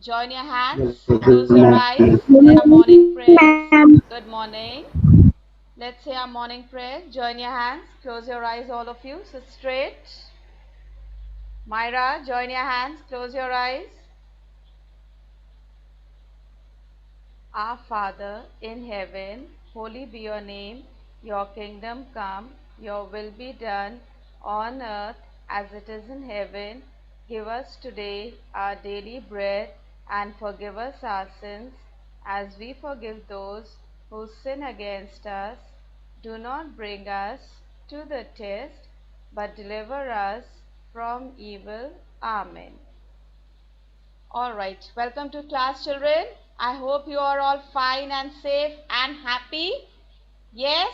Join your hands, close your eyes. Say our morning prayers. Good morning. Let's say our morning prayer. Join your hands, close your eyes, all of you. Sit straight. Myra, join your hands, close your eyes. Our Father in heaven, holy be your name. Your kingdom come, your will be done on earth as it is in heaven. Give us today our daily bread and forgive us our sins as we forgive those who sin against us. Do not bring us to the test, but deliver us from evil. Amen. Alright, welcome to class, children. I hope you are all fine and safe and happy. Yes?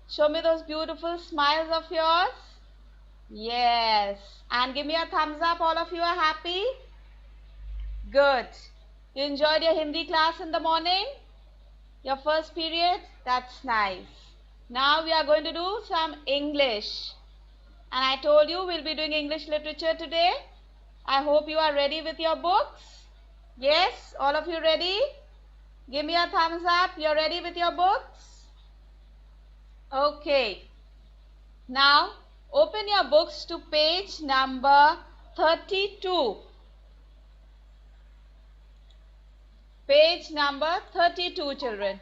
Show me those beautiful smiles of yours. Yes. And give me a thumbs up. All of you are happy? Good. You enjoyed your Hindi class in the morning? Your first period? That's nice. Now we are going to do some English. And I told you we'll be doing English literature today. I hope you are ready with your books. Yes, all of you ready? Give me a thumbs up. You're ready with your books? Okay. Now, open your books to page number 32. Page number 32, children.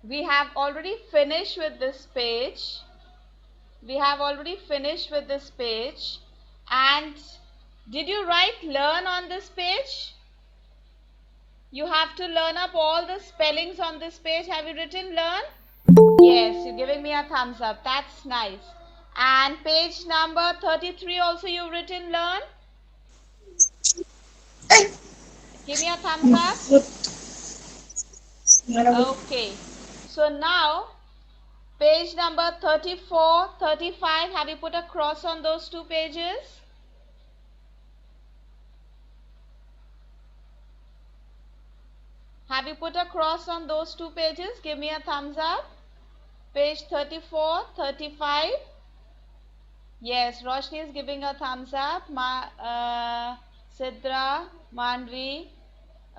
We have already finished with this page. And did you write learn on this page? You have to learn up all the spellings on this page. Have you written learn? Yes, you're giving me a thumbs up. That's nice. And page number 33 also you've written learn. Give me a thumbs up. Okay. So now page number 34, 35, have you put a cross on those two pages? Have you put a cross on those two pages? Give me a thumbs up. Page 34, 35. Yes, Roshni is giving a thumbs up. Sidra, Manvi.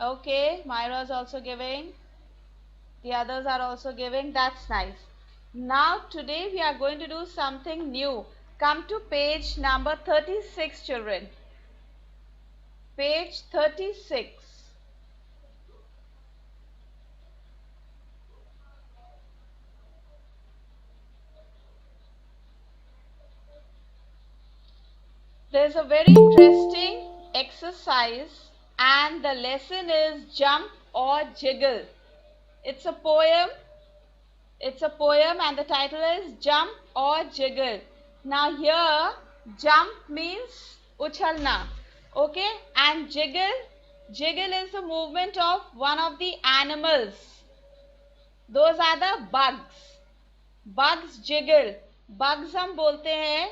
Okay, Myra is also giving. The others are also giving. That's nice. Now today we are going to do something new. Come to page number 36, children. Page 36. There's a very interesting exercise and the lesson is jump or jiggle. It's a poem and the title is Jump or Jiggle. Now here jump means uchalna, okay, and jiggle is the movement of one of the animals. Those are the bugs jiggle. Bugs हम बोलते हैं.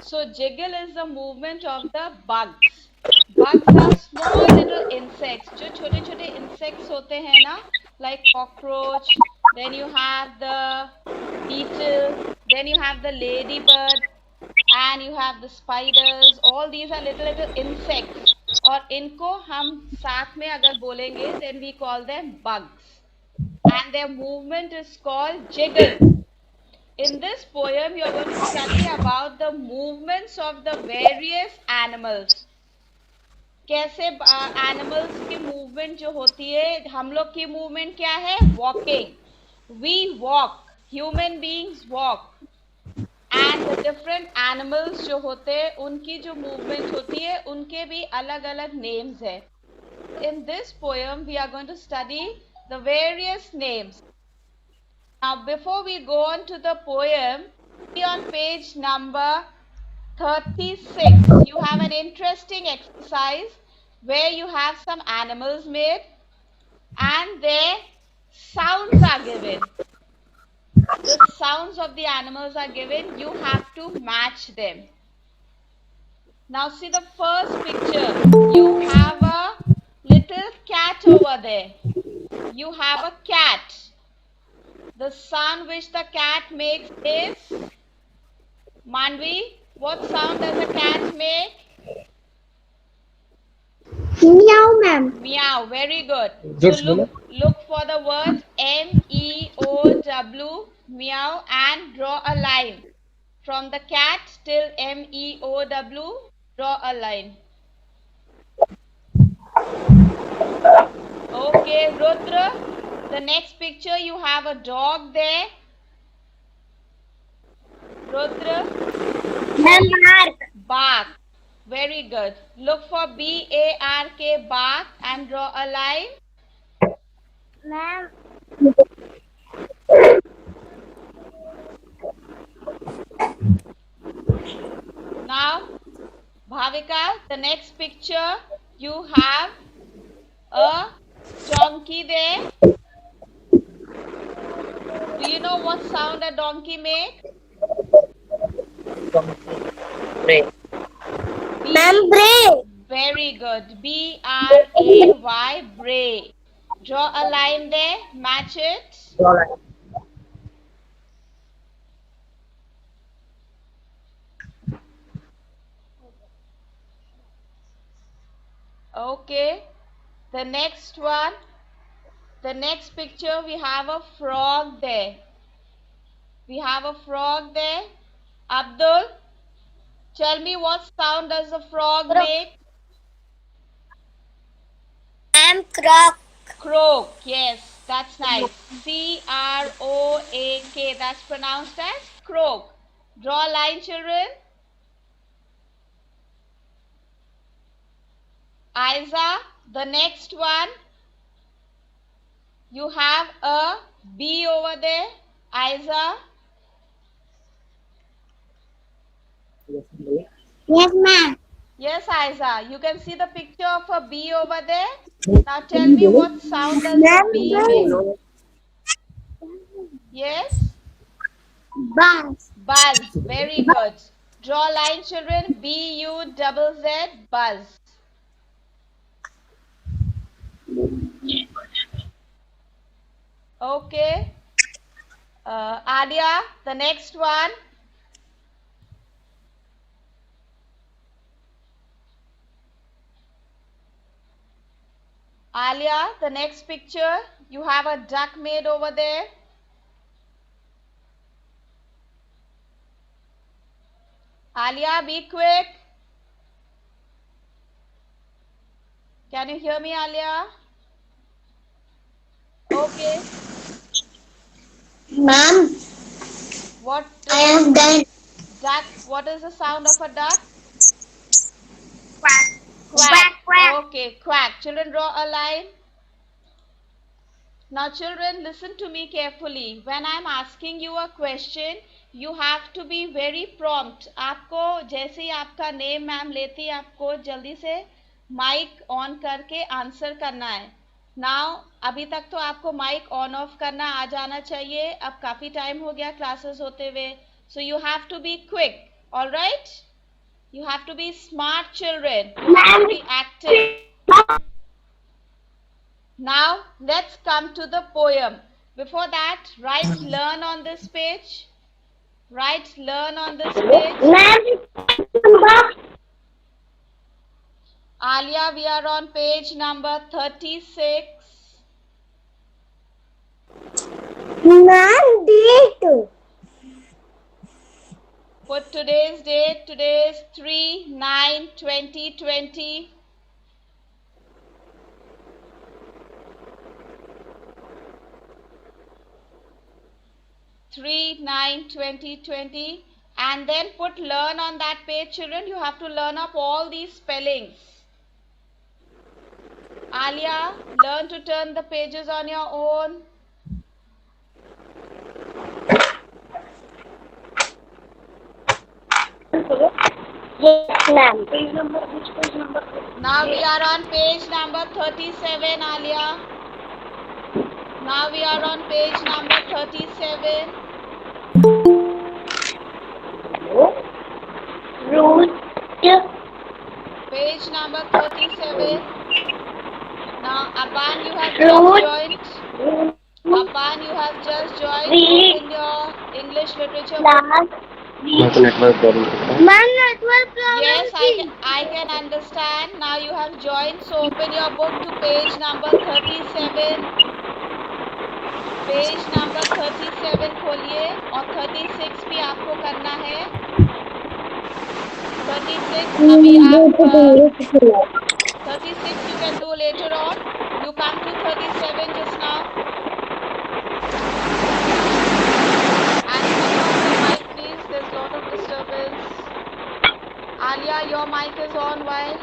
So jiggle is the movement of the bugs. Bugs are small little insects. जो छोटे छोटे insects होते हैं ना, like cockroach. Then you have the beetle. Then you have the ladybird, and you have the spiders. All these are little insects. और इनको हम साथ में अगर बोलेंगे, then we call them bugs. And their movement is called jiggle. In this poem, you are going to study about the movements of the various animals. कैसे animals की movement जो होती है, हम लोग की movement क्या है? Walking. We walk. Human beings walk. And the different animals जो होते हैं, उनकी जो movement होती है, उनके भी अलग-अलग names है. In this poem, we are going to study the various names. Now, before we go on to the poem, see on page number 36, you have an interesting exercise where you have some animals made and their sounds are given. The sounds of the animals are given. You have to match them. Now, see the first picture. You have a little cat over there. you have a cat. The sound which the cat makes is, Manvi, what sound does a cat make? Meow, ma'am. Meow. Very good. So look for the words MEOW, meow, and draw a line. From the cat till MEOW, draw a line. Okay, Rudra, the next picture you have a dog there. Rudra, Ma'am, bark. bark. Very good. Look for BARK, bark, and draw a line. Ma'am. Now, Bhavika, the next picture you have a donkey there. Do you know what sound a donkey makes? Ma'am, bray. Very good. BRAY, bray. Draw a line there, match it. Okay. The next one, the next picture, we have a frog there. We have a frog there. Abdul, tell me what sound does a frog make? Ma'am, croak. Croak. Yes, that's nice. CROAK. That's pronounced as croak. Draw a line, children. Isa, the next one, you have a bee over there. Isa, Yes, ma'am. yes, Isa, you can see the picture of a bee over there. Now tell me what sound does the Ma'am, bee make? bray. Yes, Buzz. buzz. Very good. Draw a line, children. BUZZ, buzz. Okay. Adia, the next one. Alia, the next picture, you have a duck made over there. Alia, be quick. Can you hear me, Alia? Okay. Ma'am, What I have done. duck? What is the sound of a duck? Quack. Quack. Quack, quack. Okay, quack. Children, draw a line. Now, children, listen to me carefully. When I'm asking you a question, you have to be very prompt. आपको जैसे ही आपका name ma'am लेती है, आपको जल्दी से mic on करके answer करना है. नाउ अभी तक तो आपको माइक ऑन ऑफ करना आ जाना चाहिए. अब काफी टाइम हो गया क्लासेस होते हुए, so you have to be quick. Alright, you have to be smart children. You have to be active. Now let's come to the poem. Before that, write learn on this page. Write learn on this page. Ma'am, Alia, we are on page number 36. ma'am, date. Put today's date. Today is 3/9/2020. 3/9/2020, and then put learn on that page, children. You have to learn up all these spellings. Alia, learn to turn the pages on your own. Yes, ma'am. Page number, which page number? Now we are on page number 37, Alia. Now we are on page number 37. Root. Page number 37. Now, Aban, you have just Fruit. joined. Aban, you have just joined. Wheat. Open your English literature book. Glass. मैं तो network problem करता हूँ। Ma'am network problem Yes, थी। I can understand. Now you have joined. So open your book to page number 37. Page number 37 खोलिए और 36 भी आपको करना है। 36 अभी आप 36 you can do later on. You come to 37 just now. And switch off the mic please. There's a lot of disturbance. Alia, your mic is on while.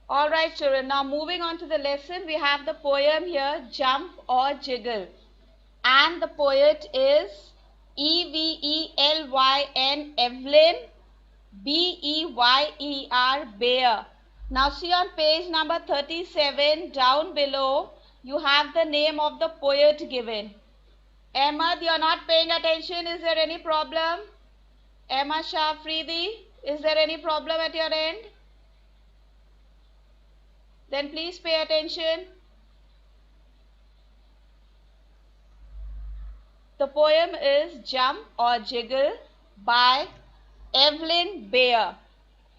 Alright children, now moving on to the lesson, we have the poem here, Jump or Jiggle. And the poet is Evelyn, Beyer, Beyer. Now see on page number 37, down below, you have the name of the poet given. Ahmad, you are not paying attention. Is there any problem? Ahmad Shah Afridi, is there any problem at your end? Then please pay attention. The poem is Jump or Jiggle by Evelyn Beyer.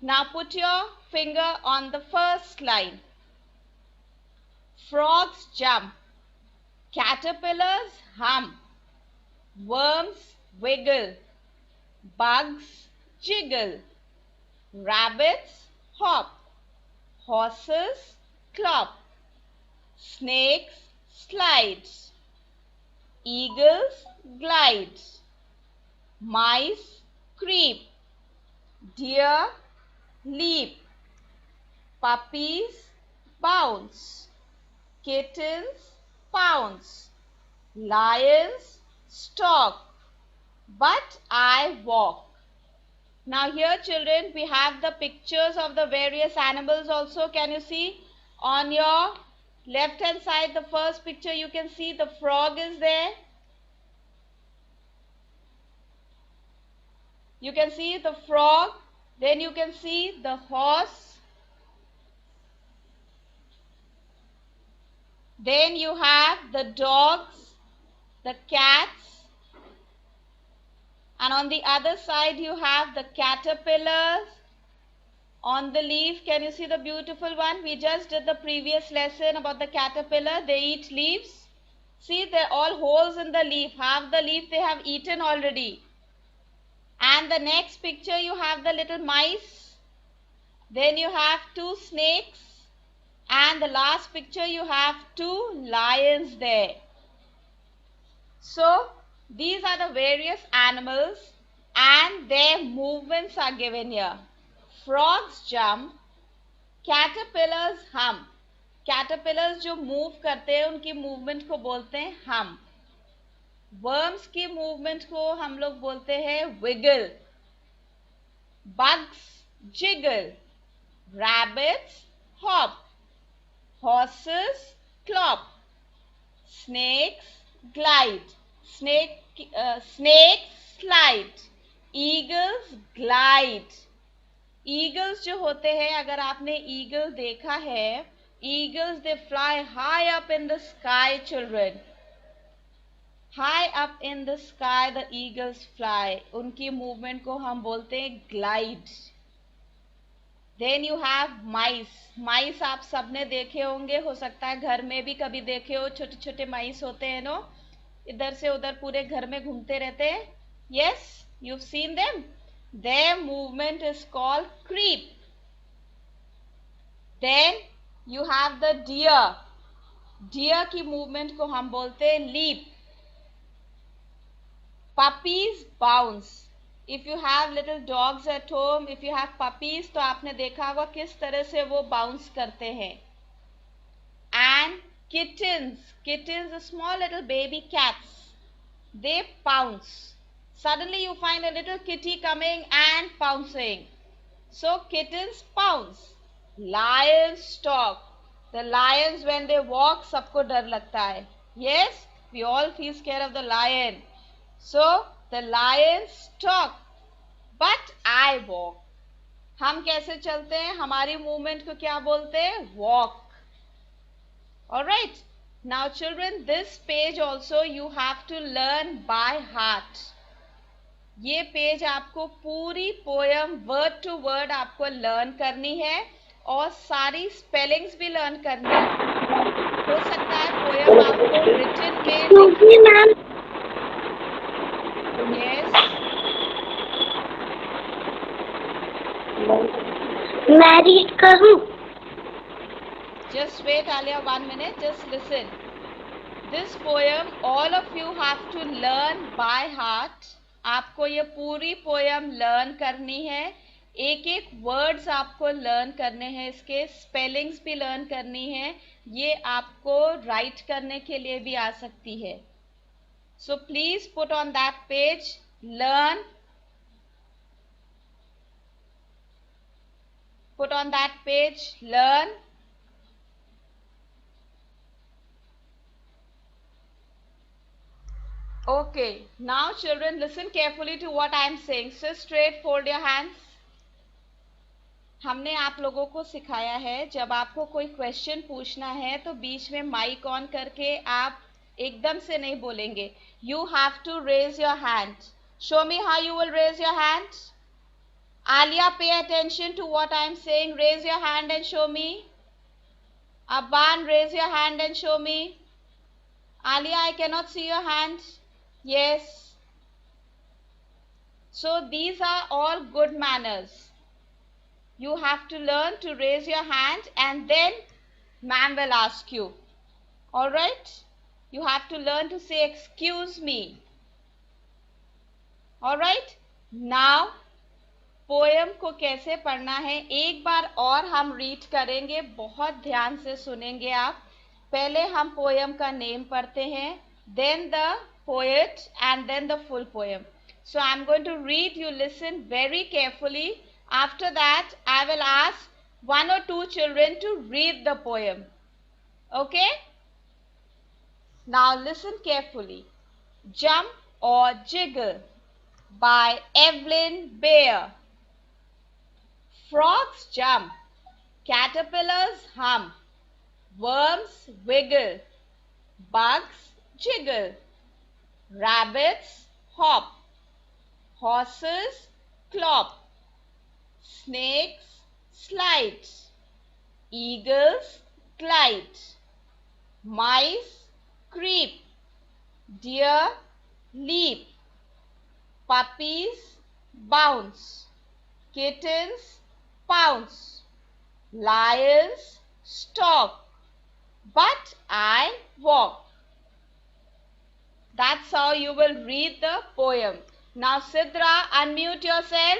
Now put your finger on the first line. Frogs jump, caterpillars hum, worms wiggle, bugs jiggle, rabbits hop, horses clop, snakes slide, eagles glide, mice creep, deer leap, puppies bounce, kittens pounce, lions stalk, but I walk. Now here children, we have the pictures of the various animals also. Can you see? On your left hand side, the first picture you can see the frog is there. You can see the frog. Then you can see the horse. Then you have the dogs, the cats. And on the other side you have the caterpillars. On the leaf, can you see the beautiful one? We just did the previous lesson about the caterpillar. They eat leaves. See, they're all holes in the leaf. Half the leaf they have eaten already. And the next picture you have the little mice. Then you have two snakes. And the last picture you have two lions there. So, these are the various animals and their movements are given here. Frogs jump, caterpillars hum. Caterpillars जो move करते हैं उनकी movement को बोलते हैं हम. Worms की movement को हम लोग बोलते हैं wiggle. bugs jiggle, rabbits hop, horses clop, snakes glide, snakes slide, eagles glide. Eagles जो होते हैं, अगर आपने ईगल देखा है, eagles they fly high up in the sky children. High up in the sky the eagles fly. उनकी movement को हम बोलते हैं ग्लाइड. देन यू हैव माइस. माइस आप सबने देखे होंगे, हो सकता है घर में भी कभी देखे हो. छोटे छोटे माइस होते हैं नो, इधर से उधर पूरे घर में घूमते रहते हैं. Yes, you've seen them. Their movement is called creep. Then you have the deer. Deer की movement को हम बोलते हैं leap. Puppies bounce. If you have little dogs at home, if you have puppies, तो आपने देखा होगा किस तरह से वो bounce करते हैं. And kittens. Kittens are small little baby cats. They pounce. Suddenly you find a little kitty coming and pouncing. So kittens pounce. Lions talk. The lions when they walk, सबको डर लगता है. Yes, we all feel scared of the lion. So the lions talk, but I walk. हम कैसे चलते हैं? हमारी movement को क्या बोलते हैं? Walk. Alright. Now children, this page also you have to learn by heart. ये पेज आपको पूरी पोयम वर्ड टू वर्ड आपको लर्न करनी है और सारी स्पेलिंग्स भी लर्न करनी है. हो सकता है पोयम आपको रिटन में. मैम यस, मैं रीड करूं? just wait Alia, 1 minute, just listen. This poem all of you have to learn by heart. आपको ये पूरी पोयम लर्न करनी है. एक एक वर्ड्स आपको लर्न करने हैं, इसके स्पेलिंग्स भी लर्न करनी है. ये आपको राइट करने के लिए भी आ सकती है. So please put on that page, learn. Put on that page, learn. Okay, now children listen carefully to what I am saying. Sit straight, fold your hands. हमने आप लोगों को सिखाया है जब आपको कोई क्वेश्चन पूछना है तो बीच में माइक ऑन करके आप एकदम से नहीं बोलेंगे. You have to raise your hand. Show me how you will raise your hand. Alia, pay attention to what I am saying. Raise your hand and show me. Abban, raise your hand and show me. Alia, I cannot see your hand. Yes. So these are all good manners. You have to learn to raise your hand and then ma'am will ask you. Alright? You have to learn to say excuse me. Alright? Now, poem को कैसे पढ़ना है एक बार और हम read करेंगे. बहुत ध्यान से सुनेंगे आप. पहले हम पोयम का नेम पढ़ते हैं, then the poet and then the full poem. So I am going to read, you listen very carefully. After that I will ask 1 or 2 children to read the poem. Okay? Now listen carefully. Jump or Jiggle by Evelyn Baer. Frogs jump, caterpillars hum, worms wiggle, bugs jiggle, rabbits hop, horses clop, snakes slide, eagles glide, mice creep, deer leap, puppies bounce, kittens pounce, lions stalk, but I walk. That's how you will read the poem. Now Sidra, unmute yourself.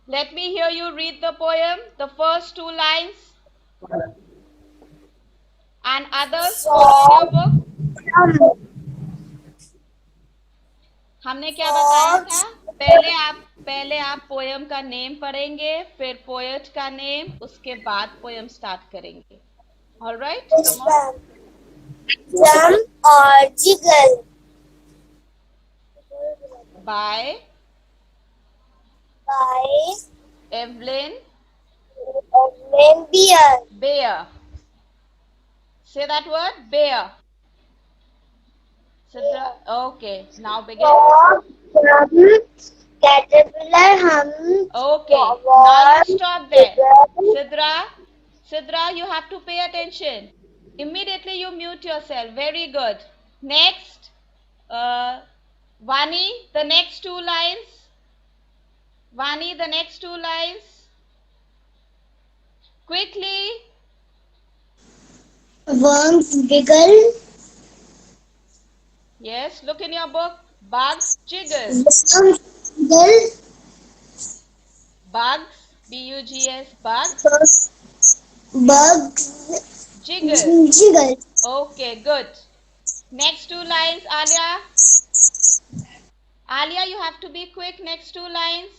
Let me hear you read the poem, the first 2 lines. And others, follow your book. हमने क्या बताया था? पहले आप poem का name पढ़ेंगे, फिर poet का नेम, उसके बाद पोयम स्टार्ट करेंगे. Alright, come on. Jump or Jiggle by Evelyn Baer. Say that word, Baer. Sidra, okay, now begin. Caterpillar hum. Okay, now you stop there. Sidra, you have to pay attention. Immediately you mute yourself. Very good. Next, Vani, the next 2 lines. Vani, the next 2 lines. Quickly. Worms giggle. Yes, look in your book. Bugs jiggle. Worms giggle. Bugs, B-U-G-S, bugs. Bugs jiggle. Okay, good. Next 2 lines, Alia. Alia, you have to be quick. Next 2 lines.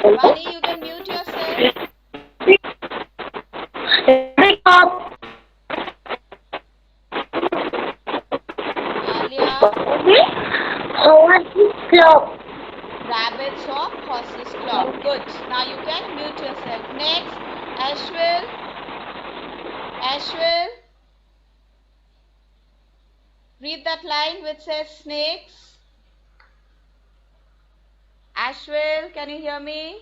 Vani, you can mute yourself. Alia. Horses clock. Rabbits or horses clock. Good. Now you can mute yourself. Next, Ashwil. Ashwil. Read that line which says snakes. Ashwil, can you hear me?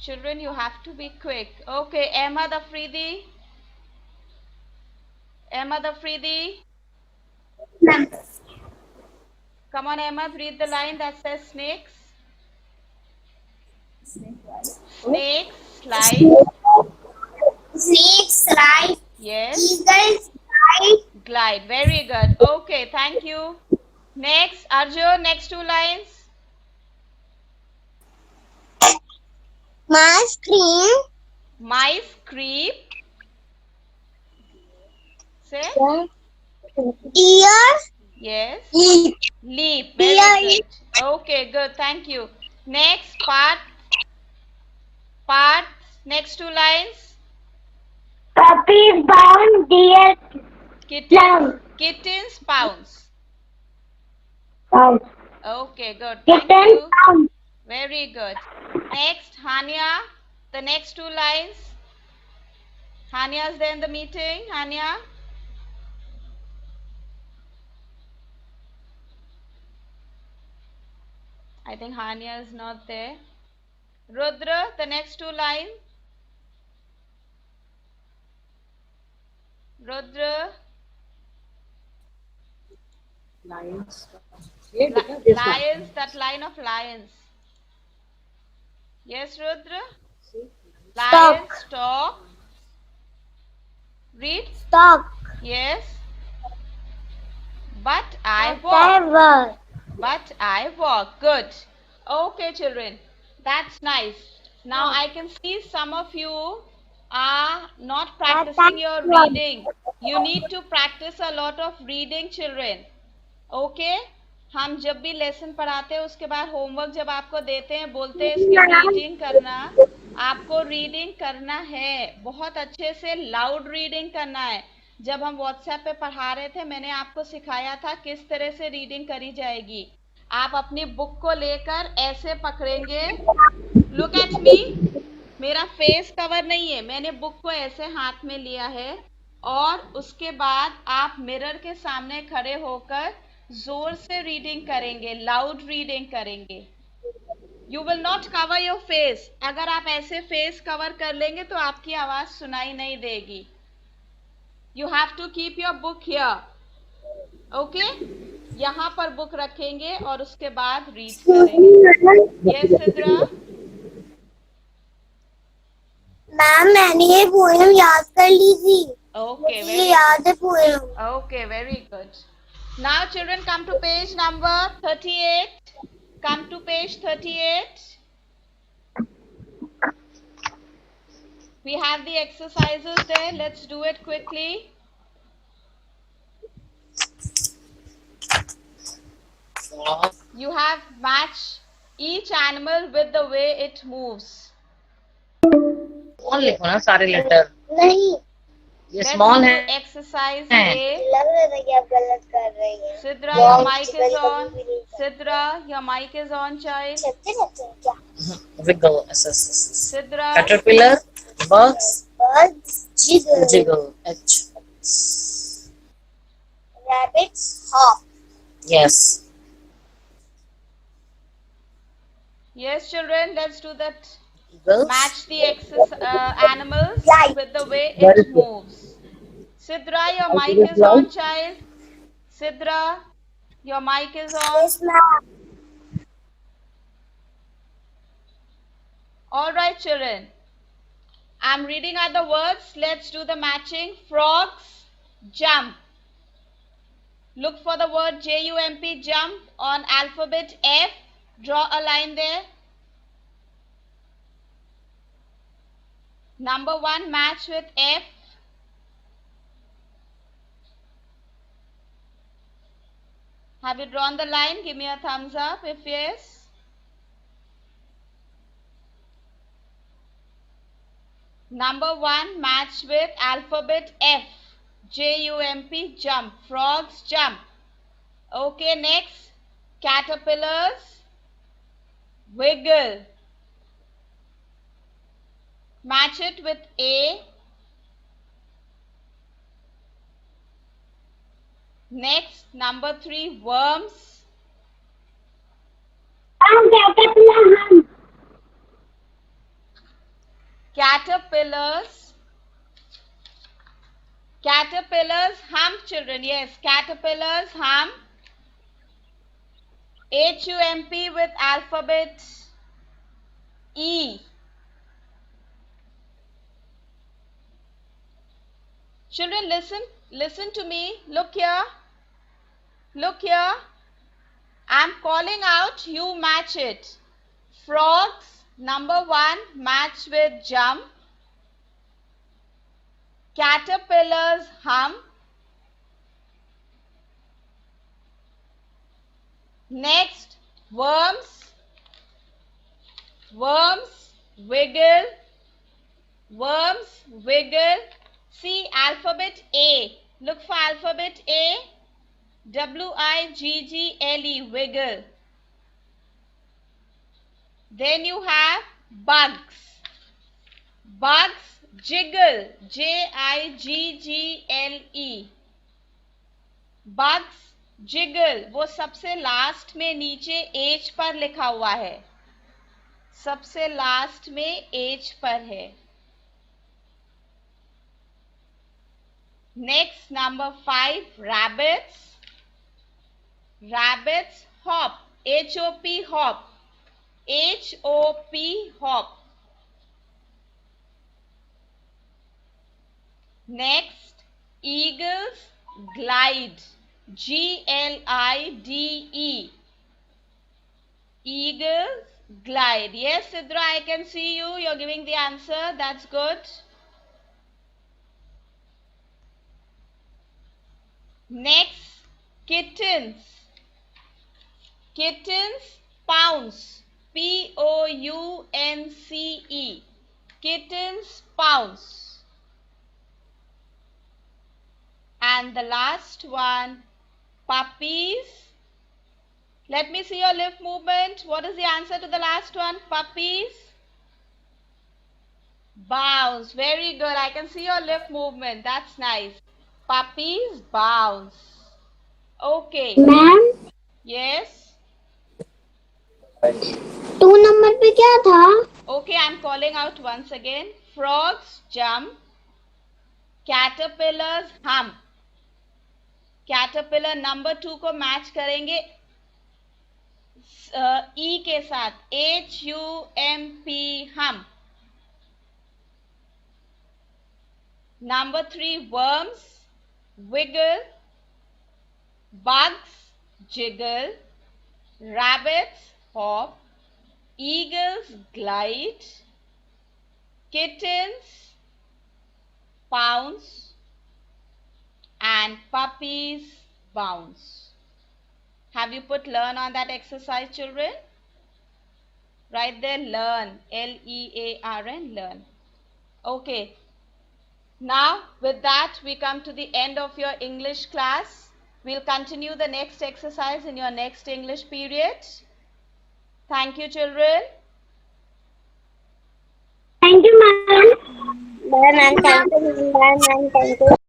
Children, you have to be quick. Okay, Ahmad Afridi. Ahmad Afridi. Come on, Ahmad, read the line that says snakes. Snakes slide. Snakes slide. Yes. Eagles slide. Glide. Very good. Okay, thank you. Next, Arjun, next two lines. Mice cream. Mice creep. Say. Deer Yes. eat. Leap. Deer Very eat. good. Okay, good. Thank you. Next, part. Part. Next two lines. Puppies bound. Deer Kittens. Kittens pounce. pound. Okay, good. Thank Kitten you. pound. Very good. Next, Hania. The next two lines. Hania is there in the meeting. Hania. I think Hania is not there. Rudra, the next two lines. Rudra. Lions. Lions, that line of lions. Yes, Rudra? Lions, stop. Read. Stop. Yes. But I walk. Whatever. But I walk. Good. Okay, children. That's nice. Now I can see some of you are not practicing your reading. You need to practice a lot of reading, children. Okay हम जब भी lesson पढ़ाते हैं उसके बाद homework जब आपको देते हैं बोलते हैं इसकी रीडिंग करना आपको रीडिंग करना है बहुत अच्छे से लाउड रीडिंग करना है जब हम व्हाट्सएप पे पढ़ा रहे थे मैंने आपको सिखाया था किस तरह से रीडिंग करी जाएगी आप अपनी बुक को लेकर ऐसे पकड़ेंगे लुक एट मी मेरा फेस कवर नहीं है मैंने बुक को ऐसे हाथ में लिया है और उसके बाद आप मिरर के सामने खड़े होकर जोर से रीडिंग करेंगे लाउड रीडिंग करेंगे you will not cover your face अगर आप ऐसे फेस कवर कर लेंगे तो आपकी आवाज सुनाई नहीं देगी you have to keep your book here okay यहाँ पर बुक रखेंगे और उसके बाद रीड करेंगे यस सिद्रा मैम मैंने ये पोएम याद कर ली थी ओके ये याद है poem Okay, very good. Now children come to page number 38. Come to page 38. We have the exercises there. Let's do it quickly. You have match each animal with the way it moves. कौन लिखो ना सारे letter नहीं ये Let's small do है exercise है। A. लग रहा था कि आप गलत कर रही हैं Sidra, your mic is कभी on. भी नहीं करते। Sidra, your mic is on, child. चलते रहते हैं क्या wiggle as Sidra. Caterpillar bugs birds jiggle jiggle H rabbits hop yes Yes, children, let's do that. Eagles Match the animals Right. with the way Very it good. moves. Sidra, your How mic to is reply? on, child. Sidra, your mic is on. yes ma'am All right, children. I'm reading out the words. Let's do the matching. Frogs jump. Look for the word J-U-M-P, jump, on alphabet F. Draw a line there. Number 1, match with F. Have you drawn the line? Give me a thumbs up if yes. Number 1, match with alphabet F. J-U-M-P, jump. Frogs jump. Okay, next. Caterpillars wiggle. Match it with A. Next, number 3, worms. Caterpillars. Caterpillars hump, children. Yes, caterpillars hump. H-U-M-P with alphabet E. Children, listen to me. Look here. Look here. I'm calling out, you match it. Frogs, number 1, match with jump. Caterpillars hump. Next, worms. Worms wiggle. Worms wiggle. See alphabet A. Look for alphabet A. W-I-G-G-L-E, wiggle. Then you have bugs. Bugs jiggle. J-I-G-G-L-E. Bugs jiggle. वो सबसे last में नीचे H पर लिखा हुआ है. सबसे last में H पर है. Next, number 5, rabbits. Rabbits hop. H-O-P, hop. H-O-P, hop. Next, eagles glide. G-L-I-D-E. Eagles glide. Yes, Sidra, I can see you. You're giving the answer. That's good. Next, kittens. Kittens pounce. P-O-U-N-C-E. Kittens pounce. And the last one, puppies. Let me see your lip movement. What is the answer to the last one? Puppies bounce. Very good. I can see your lip movement. That's nice. Puppies bounce. Okay. Ma'am Yes. 2 number पे क्या था? Okay, I'm calling out once again. Frogs jump. Caterpillars hump. Caterpillar number 2 को match करेंगे E के साथ. H-U-M-P, hump. Number 3, worms wiggle. Bugs jiggle. Rabbits hop. Eagles glide. Kittens pounce. And puppies bounce. Have you put learn on that exercise, children? Right there, learn. L-E-A-R-N, learn. Okay. Now, with that, we come to the end of your English class. We'll continue the next exercise in your next English period. Thank you, children. Thank you, ma'am. Bye, ma'am. Thank you, ma'am. Bye, ma'am. Thank you.